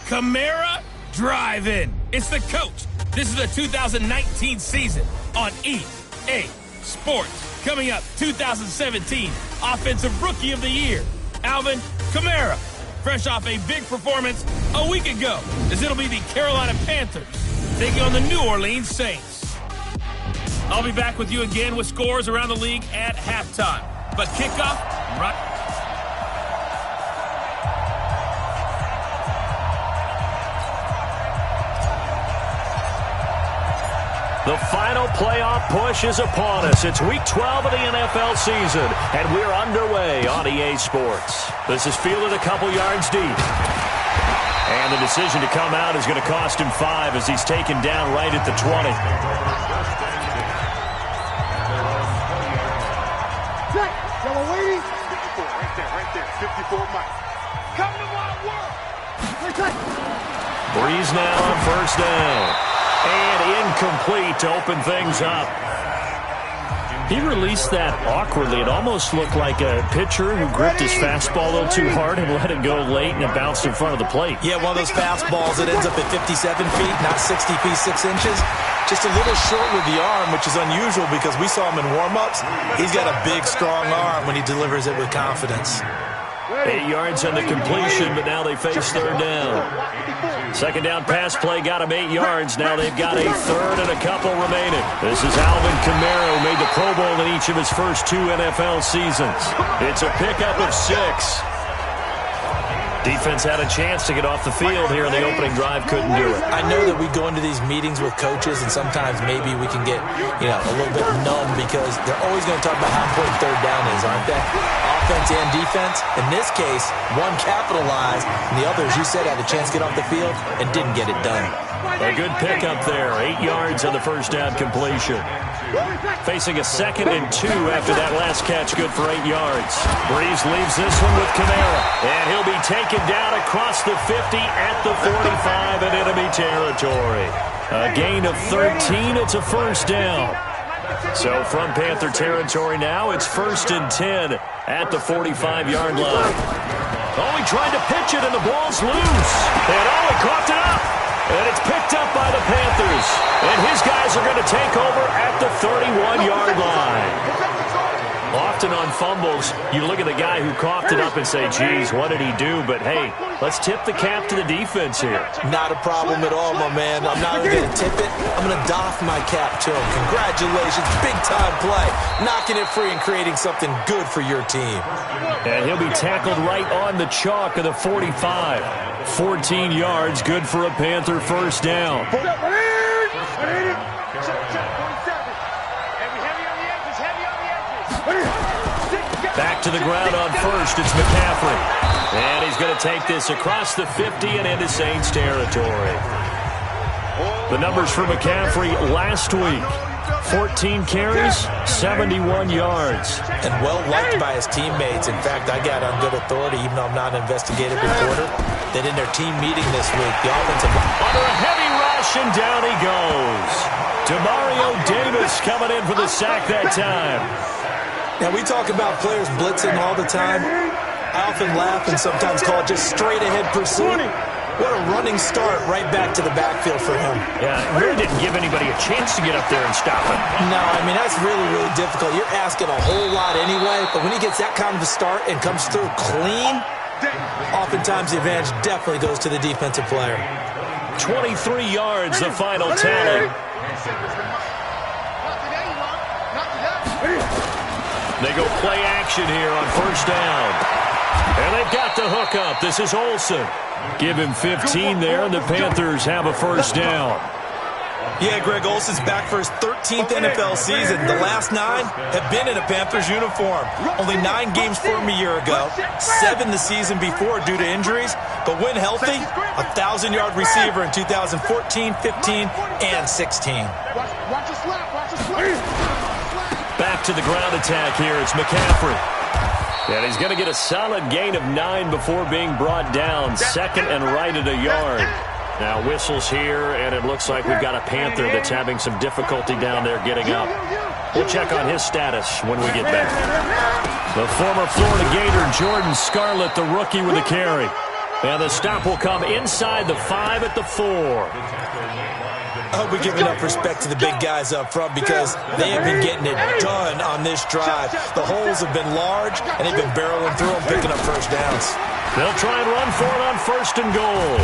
Kamara Drive-In. It's the coach. This is the 2019 season on EA Sports. Coming up, 2017 Offensive Rookie of the Year, Alvin Kamara. Fresh off a big performance a week ago, as it'll be the Carolina Panthers taking on the New Orleans Saints. I'll be back with you again with scores around the league at halftime. But kickoff, right. The final playoff push is upon us. It's Week 12 of the NFL season, and we're underway on EA Sports. This is fielded a couple yards deep. And the decision to come out is going to cost him 5 as he's taken down right at the 20. So we're waiting. 54, right there. 54 Mike. Come to my world. Breeze now on first down. And incomplete to open things up. He released that awkwardly. It almost looked like a pitcher who gripped his fastball a little too hard and let it go late, and it bounced in front of the plate. Yeah, one of those fastballs that ends up at 57 feet, not 60 feet, 6 inches. Just a little short with the arm, which is unusual because we saw him in warm-ups. He's got a big, strong arm when he delivers it with confidence. 8 yards on the completion, but now they face third down. Second down pass play got him 8 yards. Now they've got a third and a couple remaining. This is Alvin Kamara, who made the Pro Bowl in each of his first 2 NFL seasons. It's a pickup of 6. Defense had a chance to get off the field here in the opening drive, couldn't do it. I know that we go into these meetings with coaches, and sometimes maybe we can get, a little bit numb because they're always going to talk about how important third down is, aren't they? Offense and defense. In this case, one capitalized, and the other, as you said, had a chance to get off the field and didn't get it done. A good pickup there. 8 yards on the first down completion. Facing a 2nd and 2 after that last catch, good for 8 yards. Breeze leaves this one with Kamara, and he'll be taken down across the 50 at the 45 in enemy territory. A gain of 13. It's a first down. So from Panther territory now, it's 1st and 10 at the 45-yard line. Oh, he tried to pitch it, and the ball's loose. And he caught it up. And it's picked up by the Panthers. And his guys are going to take over at the 31-yard line. Often on fumbles, you look at the guy who coughed it up and say, geez, what did he do? But, hey, let's tip the cap to the defense here. Not a problem at all, my man. I'm not even going to tip it. I'm going to doff my cap to him. Congratulations. Big-time play. Knocking it free and creating something good for your team. And he'll be tackled right on the chalk of the 45. 14 yards, good for a Panther first down. Back to the ground on first, it's McCaffrey. And he's going to take this across the 50 and into Saints territory. The numbers for McCaffrey last week. 14 carries, 71 yards. And well-liked by his teammates. In fact, I got on good authority, even though I'm not an investigative reporter, that in their team meeting this week, the offensive line... Under a heavy rush, and down he goes. Demario Davis coming in for the sack that time. Now, we talk about players blitzing all the time. I often laugh and sometimes call it just straight-ahead pursuit. What a running start right back to the backfield for him. Yeah, it really didn't give anybody a chance to get up there and stop him. No, I mean, that's really, really difficult. You're asking a whole lot anyway, but when he gets that kind of a start and comes through clean, oftentimes the advantage definitely goes to the defensive player. 23 yards, the final tally. They go play action here on first down. And they've got the hook up. This is Olsen. Give him 15 there, and the Panthers have a first down. Yeah, Greg Olsen's back for his 13th NFL season. The last 9 have been in a Panthers uniform. Only 9 games for him a year ago, 7 the season before due to injuries. But when healthy, a 1,000-yard receiver in 2014, 15, and 16. Back to the ground attack here. It's McCaffrey. And he's going to get a solid gain of 9 before being brought down. 2nd and right at a yard. Now whistles here, and it looks like we've got a Panther that's having some difficulty down there getting up. We'll check on his status when we get back. The former Florida Gator, Jordan Scarlett, the rookie with a carry. And the stop will come inside the 5 at the 4. I hope we give enough respect to the big guys up front because they have been getting it done on this drive. The holes have been large, and they've been barreling through them, picking up first downs. They'll try and run for it on 1st and goal.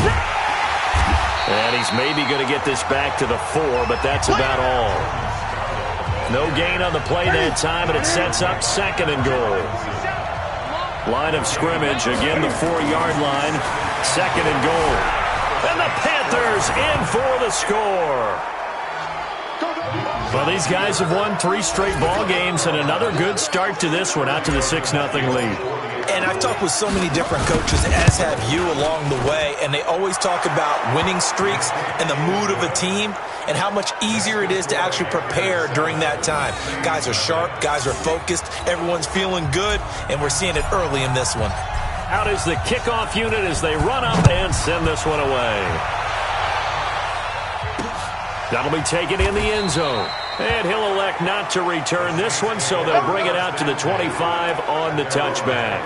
And he's maybe going to get this back to the 4, but that's about all. No gain on the play that time, and it sets up 2nd and goal. Line of scrimmage, again the 4-yard line, 2nd and goal. And the Panthers in for the score. Well, these guys have won 3 straight ball games, and another good start to this one, out to the 6-0 lead. And I've talked with so many different coaches, as have you, along the way, and they always talk about winning streaks and the mood of a team and how much easier it is to actually prepare during that time. Guys are sharp, guys are focused, everyone's feeling good, and we're seeing it early in this one. Out is the kickoff unit as they run up and send this one away. That'll be taken in the end zone. And he'll elect not to return this one, so they'll bring it out to the 25 on the touchback.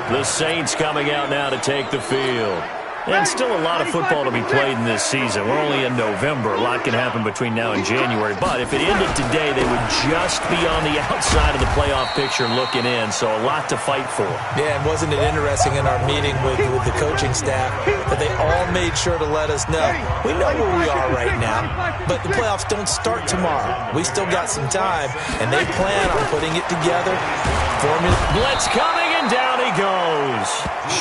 The Saints coming out now to take the field. And still a lot of football to be played in this season. We're only in November. A lot can happen between now and January. But if it ended today, they would just be on the outside of the playoff picture looking in. So a lot to fight for. Yeah, and wasn't it interesting in our meeting with the coaching staff that they all made sure to let us know, we know where we are right now, but the playoffs don't start tomorrow. We still got some time, and they plan on putting it together. Blitz coming, and down he goes.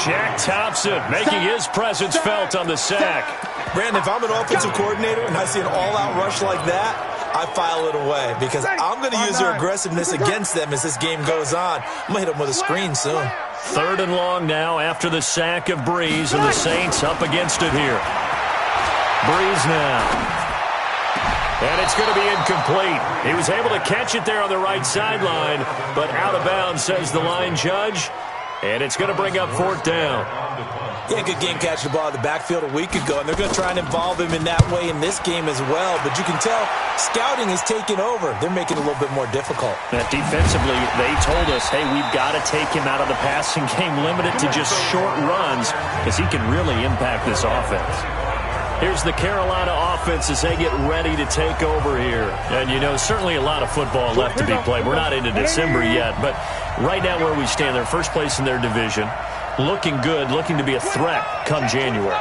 Shaq Thompson making his presence felt on the sack. Brandon, if I'm an offensive coordinator and I see an all-out rush like that, I file it away because I'm going to use their aggressiveness against them as this game goes on. I'm going to hit them with a screen soon. 3rd and long now after the sack of Breeze, and the Saints up against it here. Breeze now. And it's going to be incomplete. He was able to catch it there on the right sideline, but out of bounds, says the line judge. And it's going to bring up 4th down. Yeah, good game catching the ball in the backfield a week ago, and they're going to try and involve him in that way in this game as well. But you can tell scouting is taking over. They're making it a little bit more difficult. That defensively, they told us, hey, we've got to take him out of the passing game, limit it to just short runs, because he can really impact this offense. Here's the Carolina offense as they get ready to take over here. And, you know, certainly a lot of football left to be played. We're not into December yet, but right now where we stand, they're first place in their division. Looking good, looking to be a threat come January.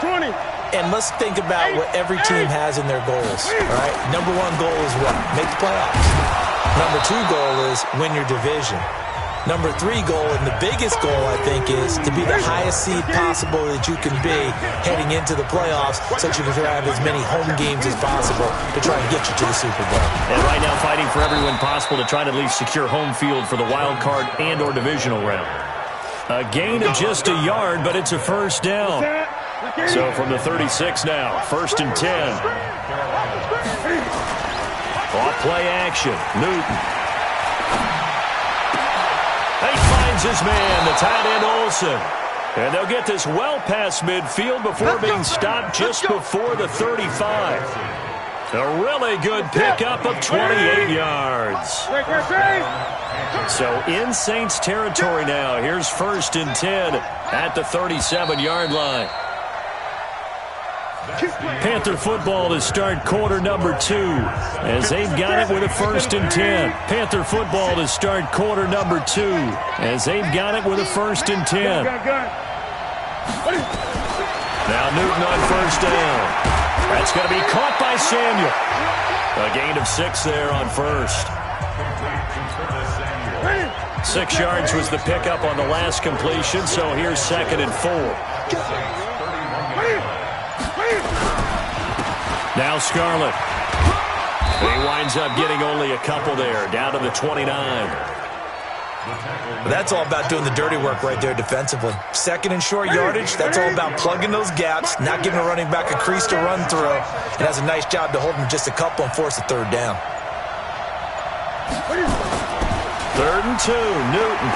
And let's think about what every team has in their goals, all right? Number 1 goal is what? Make the playoffs. Number 2 goal is win your division. Number 3 goal, and the biggest goal, I think, is to be the highest seed possible that you can be heading into the playoffs so that you can have as many home games as possible to try and get you to the Super Bowl. And right now fighting for every win possible to try to at least secure home field for the wild card and or divisional round. A gain of just a yard, but it's a 1st down. So from the 36 now, 1st and 10. Off play action, Newton. He finds his man, the tight end Olsen. And they'll get this well past midfield before being stopped just before the 35. A really good pickup of 28 yards. So in Saints territory now. Here's 1st and 10 at the 37-yard line. Panther football to start quarter number 2 as they've got it with a 1st and 10. Panther football to start quarter number 2 as they've got it with a 1st and 10. Now Newton on 1st down. That's going to be caught by Samuel. A gain of 6 there on 1st. 6 yards was the pickup on the last completion, so here's 2nd and 4. Now Scarlett. He winds up getting only a couple there, down to the 29. That's all about doing the dirty work right there defensively. 2nd and short yardage, that's all about plugging those gaps, not giving a running back a crease to run through. It has a nice job to hold him just a couple and force a 3rd down. 3rd and 2, Newton.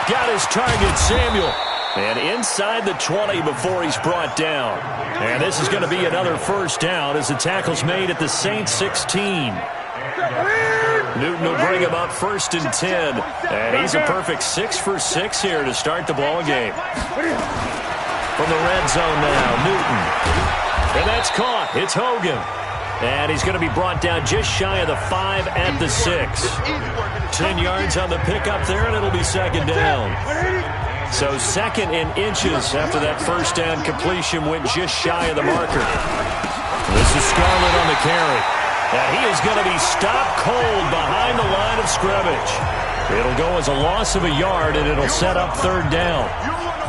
Got his target, Samuel. And inside the 20 before he's brought down. And this is going to be another 1st down as the tackle's made at the Saints 16. Newton will bring him up 1st and 10. And he's a perfect 6 for 6 here to start the ball game. from the red zone now. Newton. And that's caught. It's Hogan. And he's going to be brought down just shy of the 5 at the 6. 10 yards on the pickup there, and it'll be second down. So second in inches after that first down completion went just shy of the marker. This is Scarlett on the carry. And he is going to be stopped cold behind the line of scrimmage. It'll go as a loss of a yard, and it'll set up third down.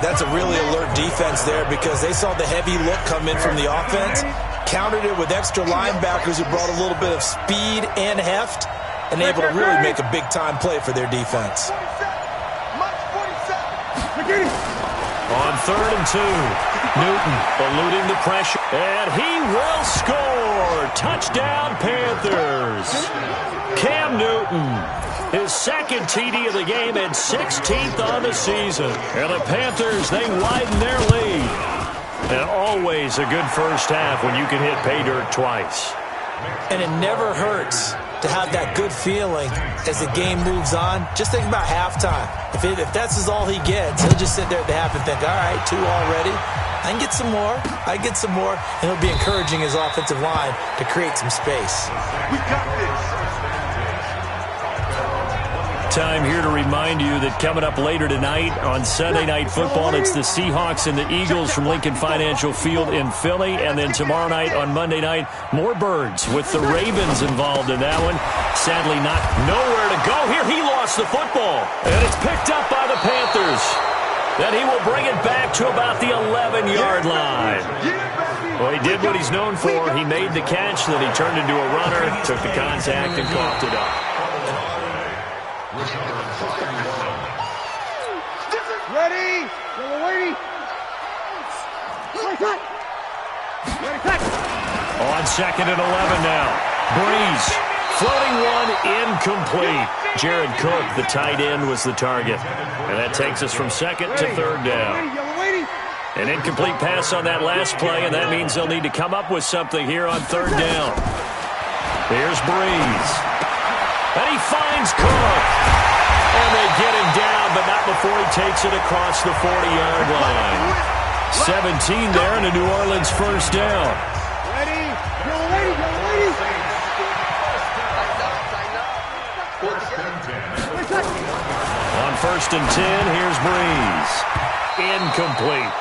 That's a really alert defense there because they saw the heavy look come in from the offense, countered it with extra linebackers who brought a little bit of speed and heft, and able to really make a big-time play for their defense. On 3rd and 2, Newton eluding the pressure, and he will score. Touchdown, Panthers. Cam Newton, his second TD of the game and 16th on the season. And the Panthers, they widen their lead. And always a good first half when you can hit pay dirt twice. And it never hurts to have that good feeling as the game moves on. Just think about halftime. If that's all he gets, he'll just sit there at the half and think, all right, 2 already. I can get some more. I get some more. And he'll be encouraging his offensive line to create some space. We got this. Time here to remind you that coming up later tonight on Sunday Night Football, it's the Seahawks and the Eagles from Lincoln Financial Field in Philly. And then tomorrow night on Monday night, more Birds with the Ravens involved in that one. Sadly, nowhere to go here. He lost the football. And it's picked up by the Panthers. Then he will bring it back to about the 11-yard line. Well, he did what he's known for. He made the catch, then he turned into a runner, took the contact, and coughed it up. Ready? Waiting. On 2nd and 11 now. Breeze. Floating one incomplete. Jared Cook, the tight end, was the target. And that takes us from 2nd to 3rd down. An incomplete pass on that last play, and that means they'll need to come up with something here on 3rd down. Here's Breeze. And he finds Cook. And they get him down, but not before he takes it across the 40-yard line. 17 there and a New Orleans first down. Ready? On 1st and 10, here's Breeze. Incomplete.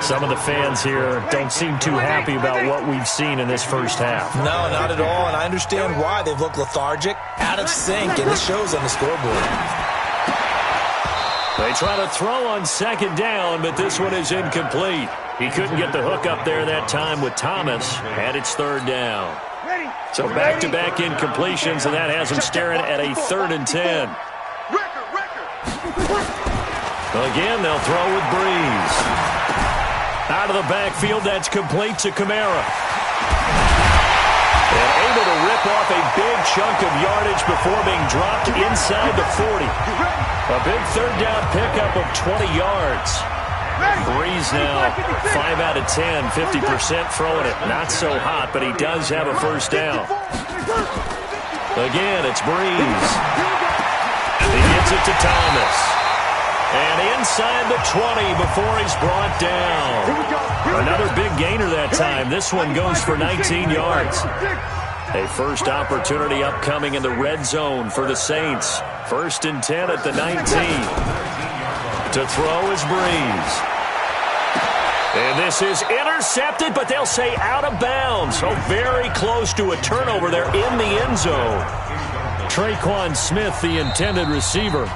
Some of the fans here don't seem too happy about what we've seen in this first half. No, not at all, and I understand why. They've looked lethargic, out of sync, and it shows on the scoreboard. They try to throw on 2nd down, but this one is incomplete. He couldn't get the hook up there that time with Thomas, and it's 3rd down. So back-to-back incompletions, and that has him staring at a 3rd and 10. Again, they'll throw with Breeze. Out of the backfield, that's complete to Kamara. And able to rip off a big chunk of yardage before being dropped inside the 40. A big 3rd down pickup of 20 yards. Breeze now 5 out of 10, 50% throwing it. Not so hot, but he does have a first down. Again, it's Breeze. He gets it to Thomas. And inside the 20 before he's brought down. Another big gainer that time. This one goes for 19 yards. A first opportunity upcoming in the red zone for the Saints. 1st and 10 at the 19. To throw is Breeze. And this is intercepted, but they'll say out of bounds. So very close to a turnover there in the end zone. Traquan Smith, the intended receiver.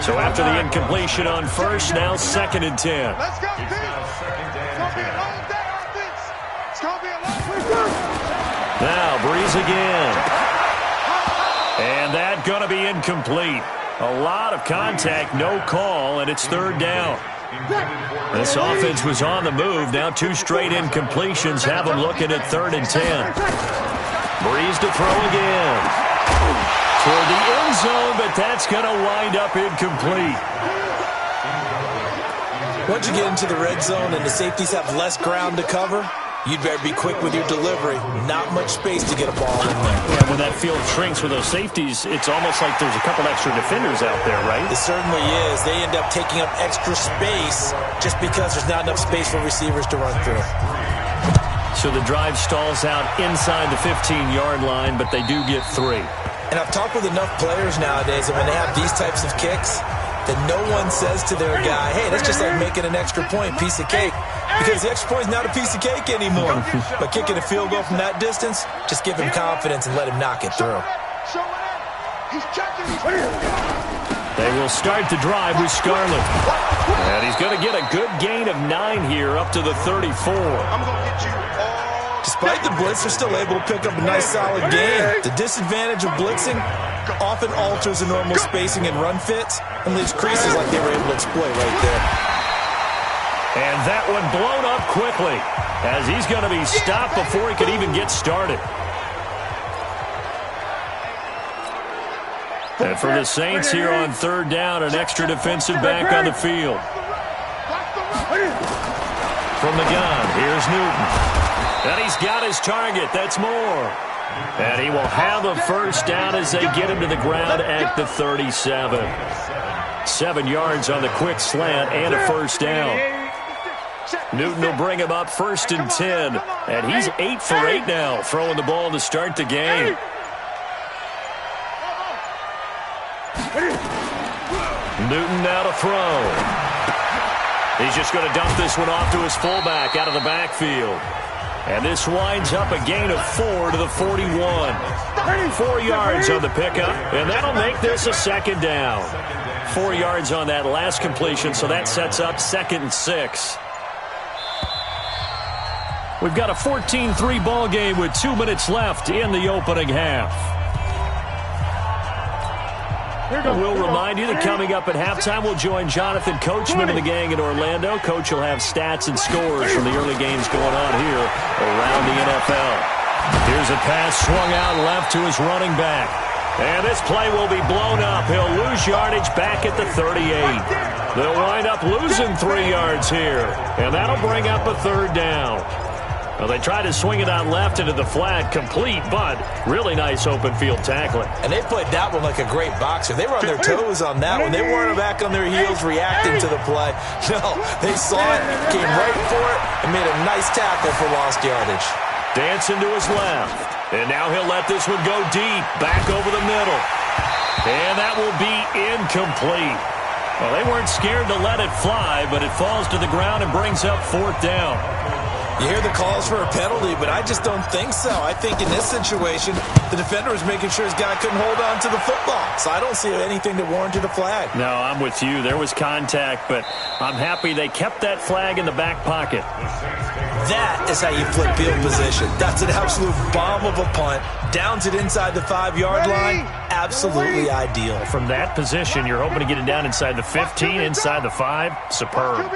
So after the incompletion on 1st, now 2nd and 10. Let's go, Pete. It's going to be a long day on this. It's going to be a long day. Now Breeze again. And that going to be incomplete. A lot of contact, no call, and it's 3rd down. This offense was on the move. Now 2 straight incompletions have them looking at 3rd and 10. Breeze to throw again. Toward the end zone, but that's going to wind up incomplete. Once you get into the red zone and the safeties have less ground to cover, You'd better be quick with your delivery. Not much space to get a ball in there. Yeah, when that field shrinks with those safeties, it's almost like there's a couple extra defenders out there, right? It certainly is. They end up taking up extra space just because there's not enough space for receivers to run through. So the drive stalls out inside the 15-yard line, but they do get 3. And I've talked with enough players nowadays that when they have these types of kicks, that no one says to their guy, hey, that's just like making an extra point, piece of cake. Because the extra point is not a piece of cake anymore. But kicking a field goal from that distance, just give him confidence and let him knock it through. They will start the drive with Scarlett. And he's going to get a good gain of 9 here up to the 34. Despite the blitz, they're still able to pick up a nice solid gain. The disadvantage of blitzing often alters the normal spacing and run fits and leaves creases like they were able to exploit right there. And that one blown up quickly as he's going to be stopped before he could even get started. And for the Saints here on 3rd down, an extra defensive back on the field. From the gun, here's Newton. And he's got his target. That's more. And he will have a first down as they get him to the ground at the 37. 7 yards on the quick slant and a first down. Newton will bring him up 1st and 10. And he's 8 for 8 now, throwing the ball to start the game. Newton now to throw. He's just going to dump this one off to his fullback out of the backfield. And this winds up a gain of 4 to the 41. 4 yards on the pickup, and that'll make this a 2nd down. 4 yards on that last completion, so that sets up 2nd and 6. We've got a 14-3 ball game with 2 minutes left in the opening half. We'll remind you that coming up at halftime, we'll join Jonathan Coachman and the gang in Orlando. Coach will have stats and scores from the early games going on here around the NFL. Here's a pass swung out left to his running back. And this play will be blown up. He'll lose yardage back at the 38. They'll wind up losing 3 yards here. And that'll bring up a 3rd down. Well, they tried to swing it out left into the flat, complete, but really nice open field tackling. And they played that one like a great boxer. They were on their toes on that one. They weren't back on their heels reacting to the play. No, they saw it, came right for it, and made a nice tackle for lost yardage. Dancing to his left. And now he'll let this one go deep, back over the middle. And that will be incomplete. Well, they weren't scared to let it fly, but it falls to the ground and brings up 4th down. You hear the calls for a penalty, but I just don't think so. I think in this situation, the defender was making sure his guy couldn't hold on to the football. So I don't see anything that warranted a flag. No, I'm with you. There was contact, but I'm happy they kept that flag in the back pocket. That is how you flip field position. That's an absolute bomb of a punt. Downs it inside the 5-yard line. Absolutely ideal. From that position, you're hoping to get it down inside the 15, inside the 5. Superb.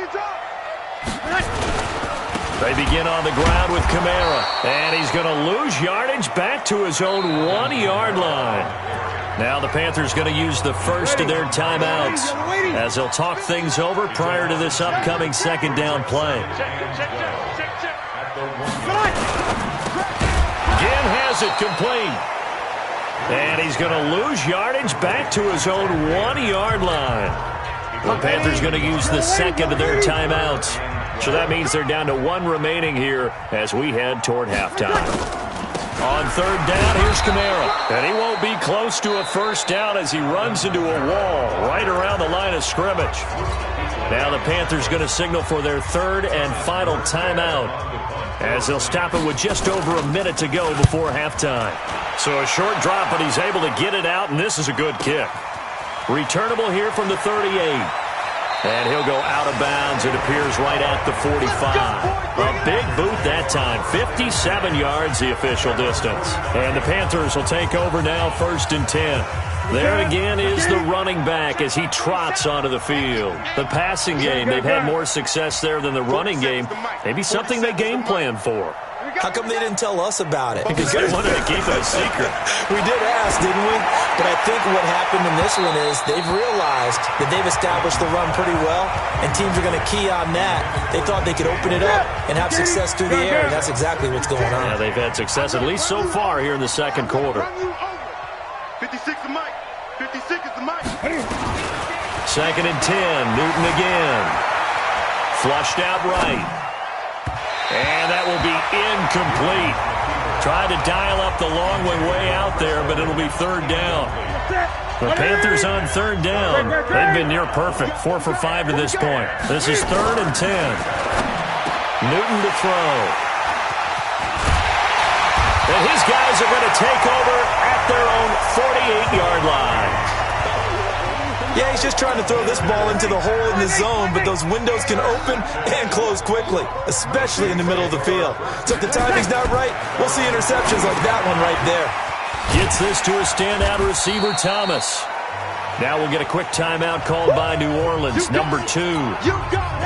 They begin on the ground with Kamara. And he's going to lose yardage back to his own 1-yard line. Now the Panthers going to use the first of their timeouts as they'll talk things over prior to this upcoming 2nd down play. Again has it complete. And he's going to lose yardage back to his own 1-yard line. The Panthers going to use the 2nd of their timeouts. So that means they're down to 1 remaining here as we head toward halftime. On 3rd down, here's Kamara. And he won't be close to a first down as he runs into a wall right around the line of scrimmage. Now the Panthers going to signal for their 3rd and final timeout as they'll stop it with just over a minute to go before halftime. So a short drop, but he's able to get it out, and this is a good kick. Returnable here from the 38. And he'll go out of bounds. It appears right at the 45. A big boot that time. 57 yards the official distance. And the Panthers will take over now 1st and 10. There again is the running back as he trots onto the field. The passing game, they've had more success there than the running game. Maybe something they game plan for. How come they didn't tell us about it? Because they wanted to keep it a secret. We did ask, didn't we? But I think what happened in this one is they've realized that they've established the run pretty well, and teams are going to key on that. They thought they could open it up and have success through the air, and that's exactly what's going on. Yeah, they've had success, at least so far, here in the second quarter. 56 is Mike. 56 is the Mike. Second and 10. Newton again. Flushed out right. And that will be incomplete. Tried to dial up the long way out there, but it'll be third down. The Panthers on third down. They've been near perfect. 4 for 5 to this point. This is third and 10. Newton to throw. And his guys are going to take over at their own 48-yard line. Yeah, he's just trying to throw this ball into the hole in the zone, but those windows can open and close quickly, especially in the middle of the field. So if the timing's not right, we'll see interceptions like that one right there. Gets this to a standout receiver, Thomas. Now we'll get a quick timeout called by New Orleans, number 2,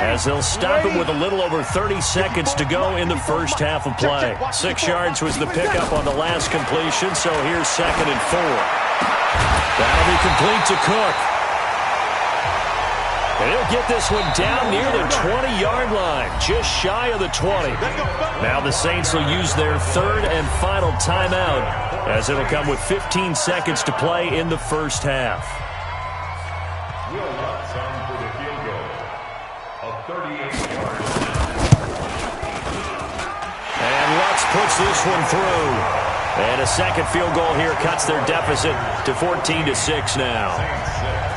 as they'll stop him with a little over 30 seconds to go in the first half of play. 6 yards was the pickup on the last completion, so here's second and 4. That'll be complete to Cook. And he'll get this one down near the 20-yard line, just shy of the 20. Now the Saints will use their third and final timeout, as it'll come with 15 seconds to play in the first half. And Lutz puts this one through. And a second field goal here cuts their deficit to 14-6 now.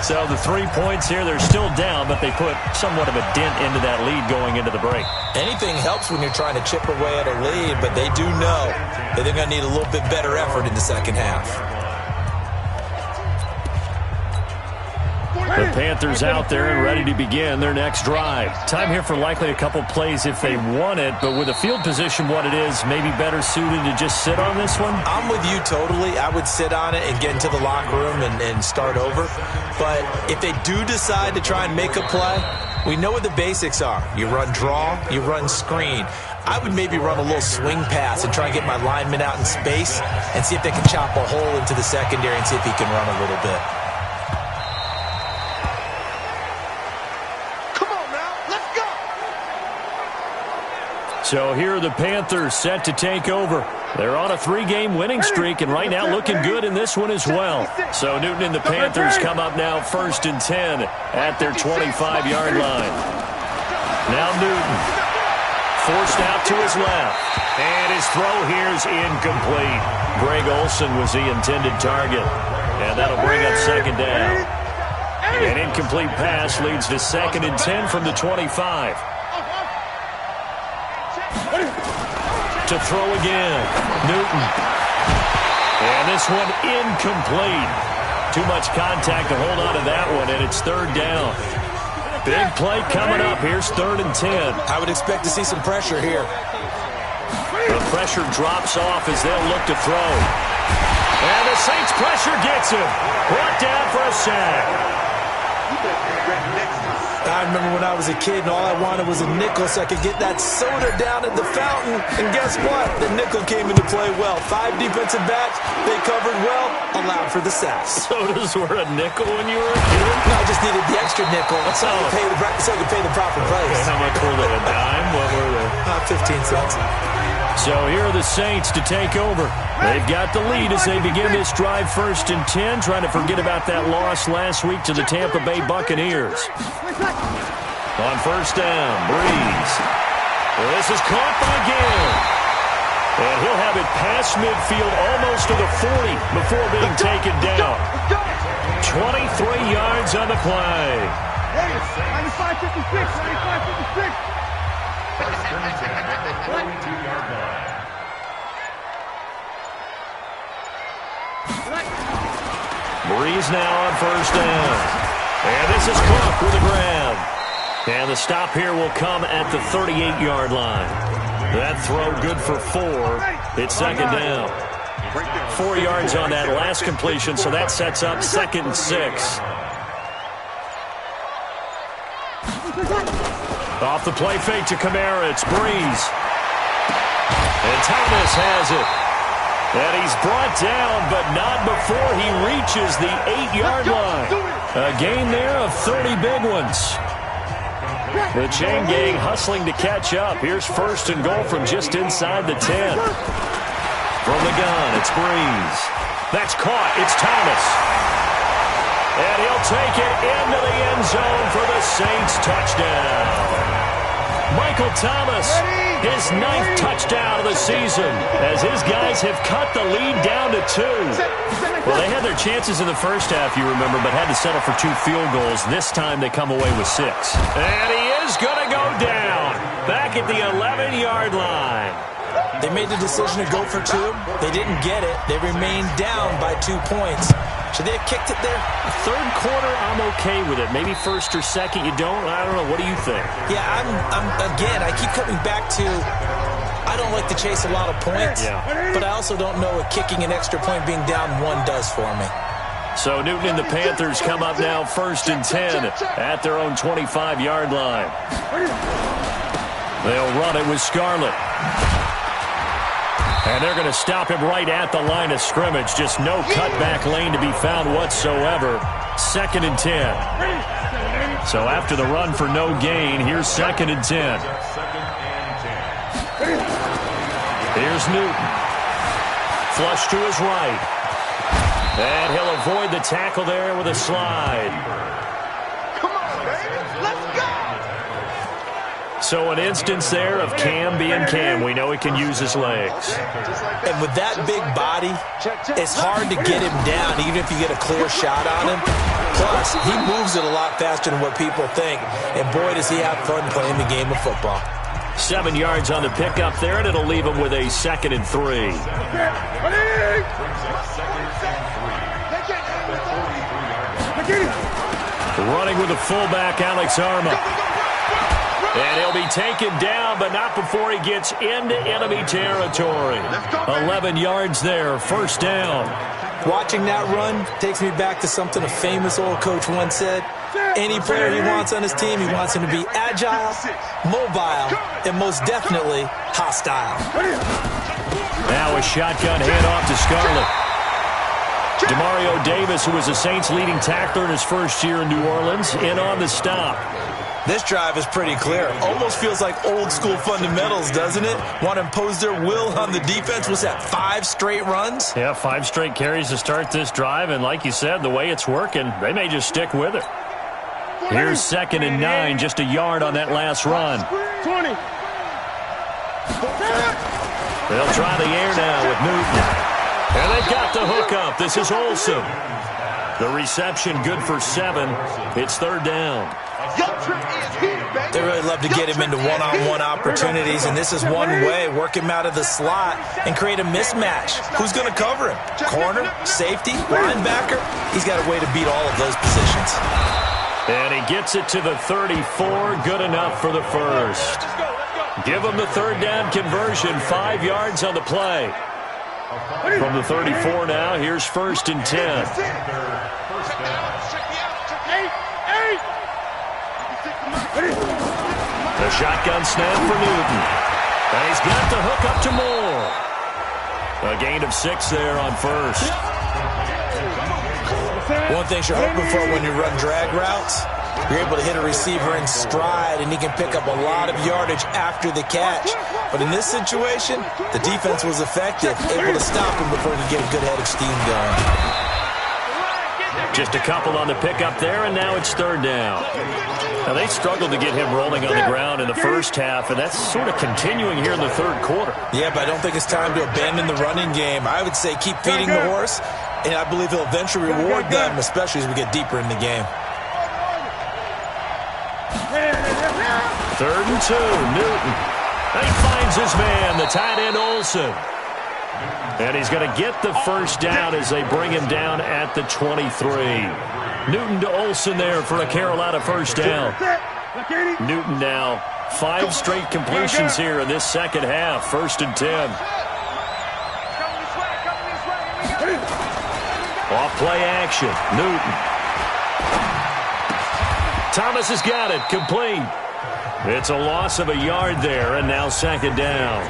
So the 3 points here, they're still down, but they put somewhat of a dent into that lead going into the break. Anything helps when you're trying to chip away at a lead, but they do know that they're going to need a little bit better effort in the second half. The Panthers out there and ready to begin their next drive. Time here for likely a couple plays if they want it, but with the field position what it is, maybe better suited to just sit on this one? I'm with you totally. I would sit on it and get into the locker room and start over. But if they do decide to try and make a play, we know what the basics are. You run draw, you run screen. I would maybe run a little swing pass and try and get my lineman out in space and see if they can chop a hole into the secondary and see if he can run a little bit. So here are the Panthers set to take over. They're on a 3-game winning streak, and right now looking good in this one as well. So Newton and the Panthers come up now first and 10 at their 25-yard line. Now Newton, forced out to his left. And his throw here is incomplete. Greg Olsen was the intended target. And that'll bring up second down. An incomplete pass leads to second and 10 from the 25. To throw again, Newton. And this one incomplete. Too much contact to hold on to that one, and it's third down. Big play coming up. Here's third and 10. I would expect to see some pressure here. The pressure drops off as they'll look to throw. And the Saints pressure gets him. Brought down for a sack. I remember when I was a kid and all I wanted was a nickel so I could get that soda down at the fountain. And guess what? The nickel came into play well. 5 defensive backs, they covered well, allowed for the sacks. Sodas were a nickel when you were a kid? No, I just needed the extra nickel so I could pay the proper price. And how much were they? A dime? What were they? 15 cents. So here are the Saints to take over. They've got the lead as they begin this drive first and 10, trying to forget about that loss last week to the Tampa Bay Buccaneers. On first down, Breeze. This is caught by Gill. And he'll have it past midfield almost to the 40 before being taken down. 23 yards on the play. 95-56, 95-56. Breeze now on first down. And this is Cook with a grab. And the stop here will come at the 38-yard line. That throw good for 4. It's second down. 4 yards on that last completion, so that sets up second and 6. Off the play fake to Kamara, it's Breeze. And Thomas has it. And he's brought down, but not before he reaches the 8-yard line. A gain there of 30 big ones. The chain gang hustling to catch up. Here's first and goal from just inside the 10. From the gun, it's Breeze. That's caught. It's Thomas. And he'll take it into the end zone for the Saints touchdown. Michael Thomas, his 9th touchdown of the season, as his guys have cut the lead down to 2. Well, they had their chances in the first half, you remember, but had to settle for 2 field goals. This time they come away with 6. And he is going to go down, back at the 11-yard line. They made the decision to go for 2. They didn't get it. They remained down by 2 points. Should they have kicked it there? Third quarter, I'm okay with it. Maybe first or second, you don't? I don't know. What do you think? Yeah, again, I keep coming back to I don't like to chase a lot of points, but I also don't know what kicking an extra point being down 1 does for me. So Newton and the Panthers come up now first and 10 at their own 25-yard line. They'll run it with Scarlett. And they're going to stop him right at the line of scrimmage. Just no cutback lane to be found whatsoever. 2nd and 10. So after the run for no gain, here's 2nd and 10. Here's Newton. Flush to his right. And he'll avoid the tackle there with a slide. Come on, baby. Let's go. So an instance there of Cam being Cam. We know he can use his legs. And with that big body, it's hard to get him down, even if you get a clear shot on him. Plus, he moves it a lot faster than what people think. And boy, does he have fun playing the game of football. 7 yards on the pickup there, and it'll leave him with a 2nd and 3. Running with the fullback, Alex Arma. And he'll be taken down, but not before he gets into enemy territory. 11 yards there, first down. Watching that run takes me back to something a famous old coach once said. Any player he wants on his team, he wants him to be agile, mobile, and most definitely hostile. Now a shotgun handoff to Scarlett. Demario Davis, who was the Saints' leading tackler in his first year in New Orleans, in on the stop. This drive is pretty clear. Almost feels like old school fundamentals, doesn't it? Want to impose their will on the defense. Was that 5 straight runs? Yeah, 5 straight carries to start this drive, and like you said, the way it's working, they may just stick with it. Here's 2nd and 9, just a yard on that last run. 20. They'll try the air now with Newton. And they've got the hookup. This is Olsen. The reception good for 7. It's 3rd down. They really love to get him into one-on-one opportunities, and this is one way. Work him out of the slot and create a mismatch. Who's going to cover him? Corner, safety, linebacker? He's got a way to beat all of those positions. And he gets it to the 34. Good enough for the first. Give him the 3rd down conversion. 5 yards on the play. From the 34 now, here's 1st and 10. The shotgun snap for Newton. And he's got the hook up to Moore. A gain of 6 there on first. One thing you're hoping for when you run drag routes, you're able to hit a receiver in stride, and he can pick up a lot of yardage after the catch. But in this situation, the defense was effective, able to stop him before he could get a good head of steam going. Just a couple on the pickup there, and now it's 3rd down. Now, they struggled to get him rolling on the ground in the first half, and that's sort of continuing here in the 3rd quarter. Yeah, but I don't think it's time to abandon the running game. I would say keep feeding the horse, and I believe he'll eventually reward them, especially as we get deeper in the game. 3rd and 2, Newton. And he finds his man, the tight end Olsen. And he's going to get the first down as they bring him down at the 23. Newton to Olsen there for a Carolina first down. Newton now 5 straight completions here in this second half. 1st and 10. Off play action. Newton. Thomas has got it. Complete. It's a loss of a yard there, and now 2nd down.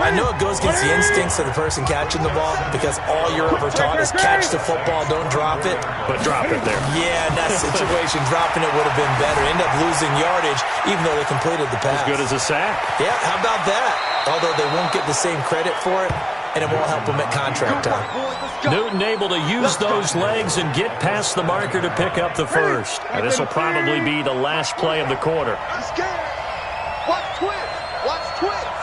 Well, I know it goes against the instincts of the person catching the ball because all you're ever taught is catch the football, don't drop it. But drop it there. Yeah, in that situation, dropping it would have been better. End up losing yardage, even though they completed the pass. As good as a sack. Yeah, how about that? Although they won't get the same credit for it, and it won't help them at contract time. Newton able to use those legs and get past the marker to pick up the first. And this will probably be the last play of the quarter. Watch twins. Watch twins.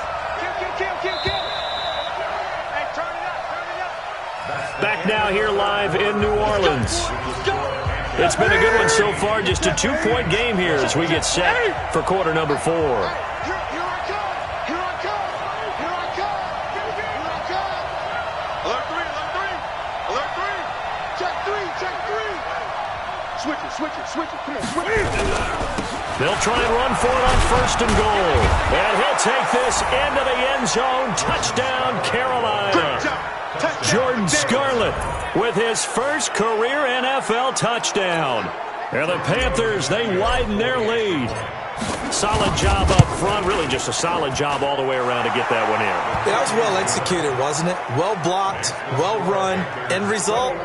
Kill. Hey, turn it up. Back now here live in New Orleans. It's been a good one so far. Just a 2-point game here as we get set for quarter number 4. Switch it. Come on, switch it. They'll try and run for it on 1st and goal. And he'll take this into the end zone. Touchdown, Carolina. Jordan Scarlett with his first career NFL touchdown. And the Panthers, they widen their lead. Solid job up front. Really just a solid job all the way around to get that one in. That was well executed, wasn't it? Well blocked, well run. End result,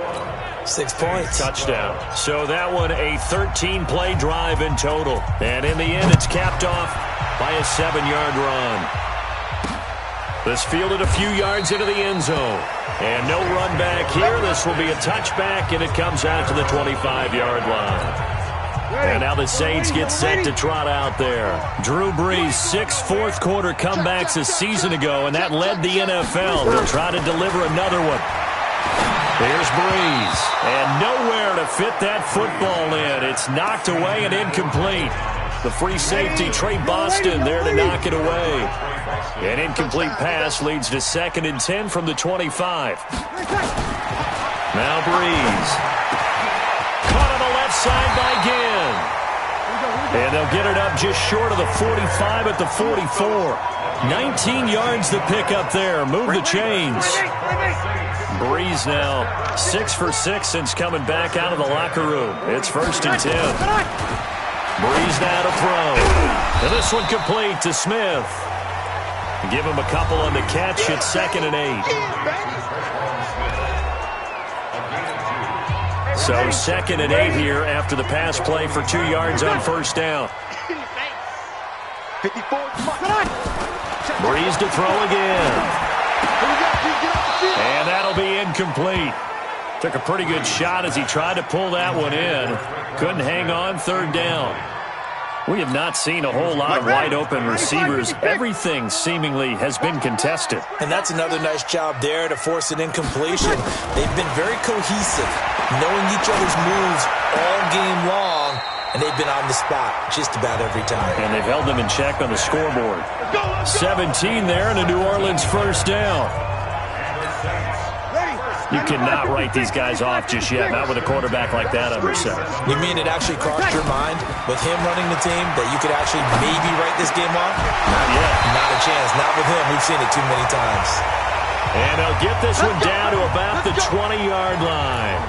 6 points. Touchdown. So that one a 13-play drive in total. And in the end, it's capped off by a 7-yard run. This fielded a few yards into the end zone. And no run back here. This will be a touchback, and it comes out to the 25-yard line. And now the Saints get set to trot out there. Drew Brees, 6 fourth-quarter comebacks a season ago, and that led the NFL. They'll try to deliver another one. Here's Brees, and nowhere to fit that football in. It's knocked away and incomplete. The free safety, Trey Boston, there to knock it away. An incomplete pass leads to 2nd and 10 from the 25. Now Brees. Caught on the left side by Ginn. And they'll get it up just short of the 45 at the 44. 19 yards to pick up there. Move the chains. Brees now 6 for 6 since coming back out of the locker room. It's 1st and 10. Brees now to throw. And this one complete to Smith. Give him a couple on the catch. It's 2nd and 8. So 2nd and 8 here after the pass play for 2 yards on 1st down. Brees to throw again. And that'll be incomplete. Took a pretty good shot as he tried to pull that one in. Couldn't hang on 3rd down. We have not seen a whole lot of wide-open receivers. Everything seemingly has been contested. And that's another nice job there to force an incompletion. They've been very cohesive, knowing each other's moves all game long, and they've been on the spot just about every time. And they've held them in check on the scoreboard. 17 there and a New Orleans 1st down. You cannot write these guys off just yet, not with a quarterback like that under center. You mean it actually crossed your mind with him running the team that you could actually maybe write this game off? Not yet. Not a chance. Not with him. We've seen it too many times. And they'll get this one down to about the 20-yard line.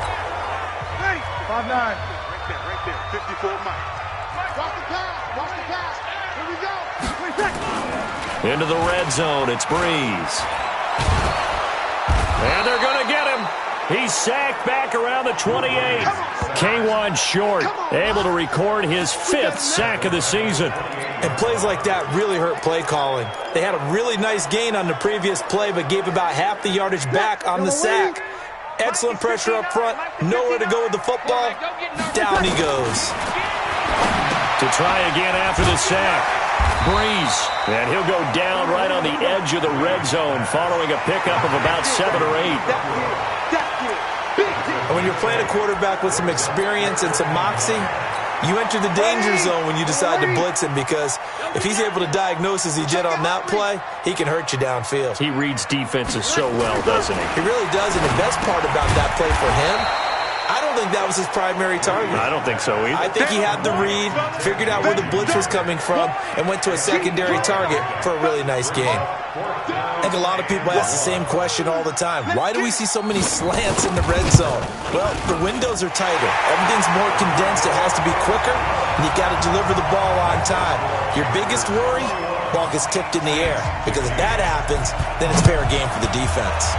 5-9. Right there. 54 Mike. Watch the pass. Here we go. Into the red zone. It's Brees. And they're going to get him. He's sacked back around the 28. K'Wan Short able to record his 5th sack of the season. And plays like that really hurt play calling. They had a really nice gain on the previous play, but gave about half the yardage back on the sack. Excellent pressure up front. Nowhere to go with the football. Down he goes. To try again after the sack. Brees, and he'll go down right on the edge of the red zone following a pickup of about 7 or 8. And when you're playing a quarterback with some experience and some moxie, you enter the danger zone when you decide to blitz him, because if he's able to diagnose as he did on that play, he can hurt you downfield. He reads defenses so well, doesn't he? He really does, and the best part about that play for him, I don't think that was his primary target. I don't think so either. I think he had the read, figured out where the blitz was coming from, and went to a secondary target for a really nice gain. I think a lot of people ask the same question all the time. Why do we see so many slants in the red zone? Well, the windows are tighter. Everything's more condensed. It has to be quicker, and you got to deliver the ball on time. Your biggest worry? ball gets tipped in the air. Because if that happens, then it's fair game for the defense.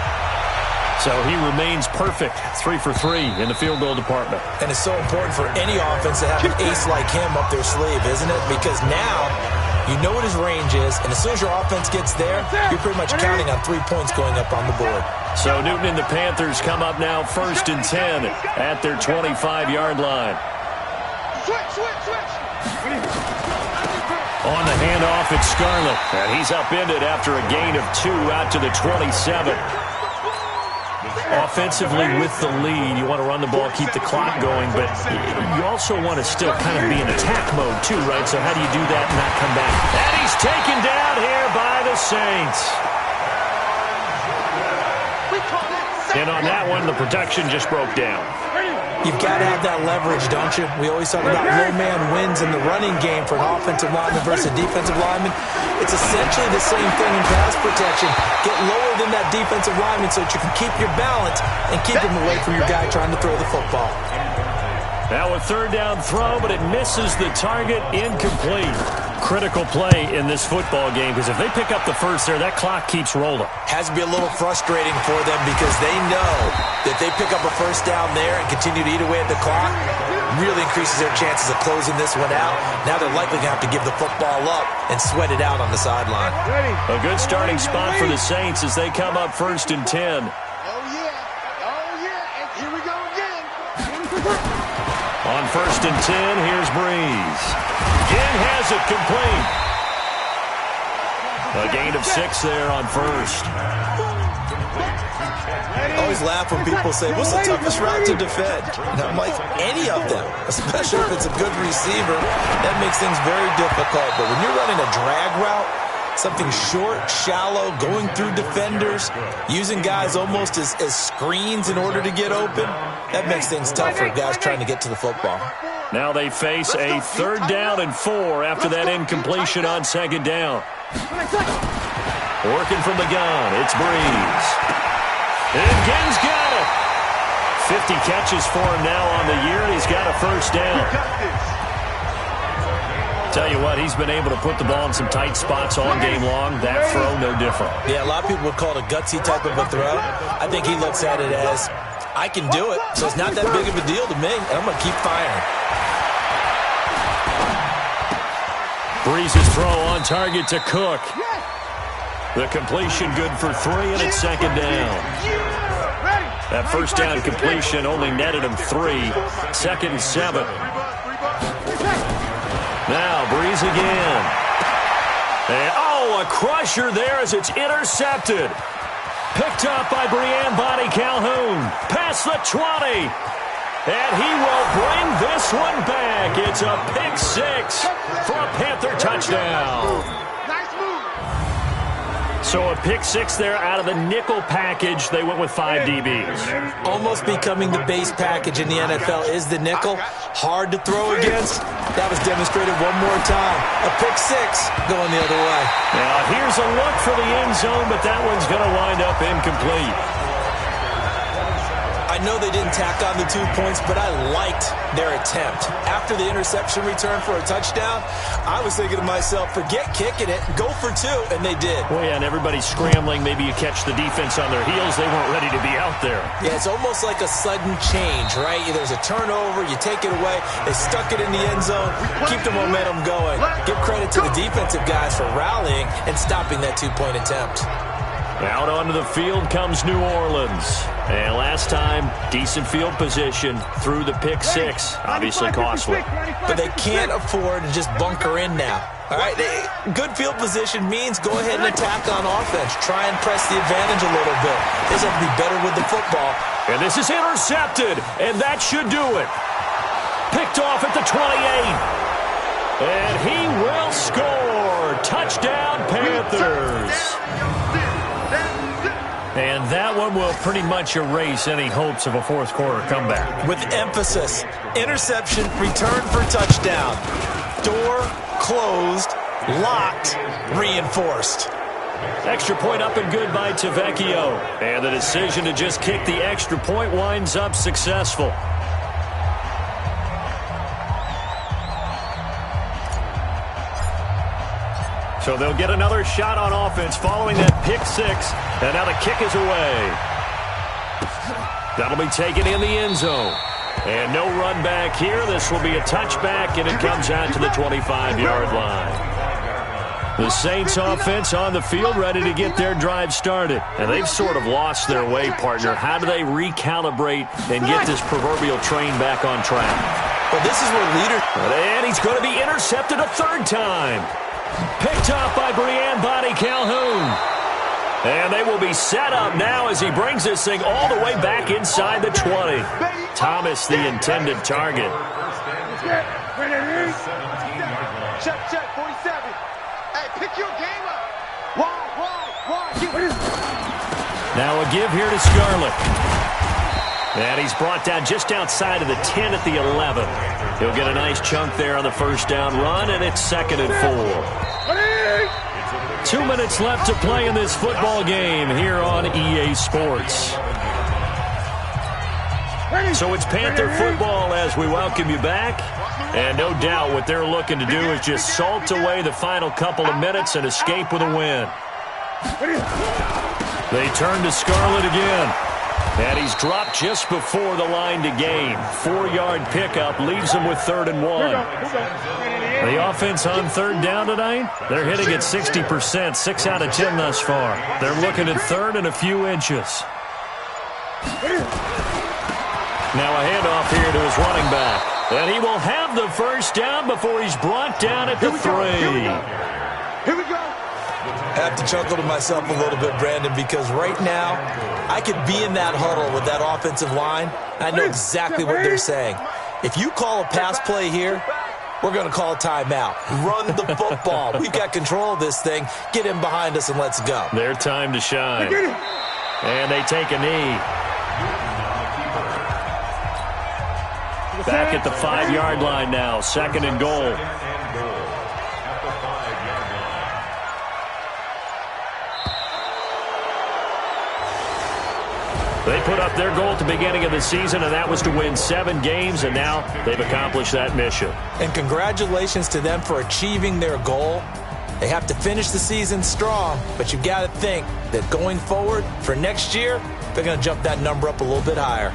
So he remains perfect, 3 for 3 in the field goal department. And it's so important for any offense to have an ace like him up their sleeve, isn't it? Because now you know what his range is, and as soon as your offense gets there, you're pretty much counting on 3 points going up on the board. So Newton and the Panthers come up now 1st and 10 at their 25-yard line. On the handoff, it's Scarlett, and he's upended after a gain of 2 out to the 27. Offensively with the lead, you want to run the ball, keep the clock going, but you also want to still kind of be in attack mode too, right? So how do you do that and not come back? And he's taken down here by the Saints. And on that one, the protection just broke down. You've got to have that leverage, don't you? We always talk about low man wins in the running game for an offensive lineman versus a defensive lineman. It's essentially the same thing in pass protection. Get lower than that defensive lineman so that you can keep your balance and keep him away from your guy trying to throw the football. Now a 3rd down throw, but it misses the target, incomplete. Critical play in this football game because if they pick up the first there, that clock keeps rolling. Has to be a little frustrating for them because they know that they pick up a first down there and continue to eat away at the clock, really increases their chances of closing this one out. Now they're likely going to have to give the football up and sweat it out on the sideline. A good starting spot for the Saints as they come up 1st and 10. Oh, yeah. And here we go again. On 1st and 10, here's Breeze. Again has it complete. A gain of 6 there on 1st. I always laugh when people say, what's the toughest route to defend? And I'm like, any of them, especially if it's a good receiver, that makes things very difficult. But when you're running a drag route, something short, shallow, going through defenders, using guys almost as screens in order to get open, that makes things tough for guys trying to get to the football. Now they face a 3rd down and 4 after that incompletion on 2nd down. Working from the gun, it's Breeze. And Ginn's got it. 50 catches for him now on the year, and he's got a 1st down. Tell you what, he's been able to put the ball in some tight spots all game long. That throw, no different. Yeah, a lot of people would call it a gutsy type of a throw. I think he looks at it as, I can do it, so it's not that big of a deal to me, and I'm going to keep firing. Breeze's throw on target to Cook. The completion good for 3, and it's 2nd down. That 1st down completion only netted him 3. 2nd and 7. Now Breeze again. And, a crusher there as it's intercepted. Picked up by Breanne Bonnie Calhoun. Past the 20. And he will bring this one back. It's a pick 6 for a Panther touchdown. Nice move. So a pick 6 there out of the nickel package. They went with 5 DBs. Almost becoming the base package in the NFL is the nickel. Hard to throw against. That was demonstrated one more time. A pick 6 going the other way. Now here's a look for the end zone, but that one's going to wind up incomplete. I know they didn't tack on the 2 points, but I liked their attempt. After the interception return for a touchdown, I was thinking to myself, forget kicking it, go for 2, and they did. Well, yeah, and everybody's scrambling. Maybe you catch the defense on their heels. They weren't ready to be out there. Yeah, it's almost like a sudden change, right? There's a turnover, you take it away, they stuck it in the end zone, keep the momentum going. Give credit to the defensive guys for rallying and stopping that 2-point attempt. Out onto the field comes New Orleans. And last time, decent field position through the pick 6. Obviously costly. But they can't afford to just bunker in now. All right, good field position means go ahead and attack on offense. Try and press the advantage a little bit. They just have to be better with the football. And this is intercepted, and that should do it. Picked off at the 28. And he will score. Touchdown, Panthers. And that one will pretty much erase any hopes of a fourth-quarter comeback. With emphasis, interception, return for touchdown. Door closed, locked, reinforced. Extra point up and good by Tavecchio. And the decision to just kick the extra point winds up successful. So they'll get another shot on offense following that pick six. And now the kick is away. That'll be taken in the end zone. And no run back here. This will be a touchback, and it comes out to the 25-yard line. The Saints offense on the field ready to get their drive started. And they've sort of lost their way, partner. How do they recalibrate and get this proverbial train back on track? Well, this is where leaders... And he's going to be intercepted a third time. Picked off by Breanne Bonnie Calhoun. And they will be set up now as he brings this thing all the way back inside the 20. Thomas, the intended target. Check, 47. Hey, pick your game up. Why? Now a give here to Scarlett. And he's brought down just outside of the 10 at the 11. He'll get a nice chunk there on the first down run, and it's 2nd and 4. 2 minutes left to play in this football game here on EA Sports. So it's Panther football as we welcome you back. And no doubt what they're looking to do is just salt away the final couple of minutes and escape with a win. They turn to Scarlett again. And he's dropped just before the line to gain. 4-yard pickup leaves him with 3rd and 1. The offense on 3rd down tonight, they're hitting at 60%, 6 out of 10 thus far. They're looking at 3rd and a few inches. Now a handoff here to his running back. And he will have the first down before he's brought down at the 3. Here we go. I have to chuckle to myself a little bit, Brandon, because right now I could be in that huddle with that offensive line. I know exactly what they're saying. If you call a pass play here, we're going to call a timeout. Run the football. We've got control of this thing. Get in behind us and let's go. Their time to shine. And they take a knee. Back at the 5-yard line now, 2nd and goal. They put up their goal at the beginning of the season, and that was to win 7 games, and now they've accomplished that mission. And congratulations to them for achieving their goal. They have to finish the season strong, but you've got to think that going forward for next year, they're going to jump that number up a little bit higher.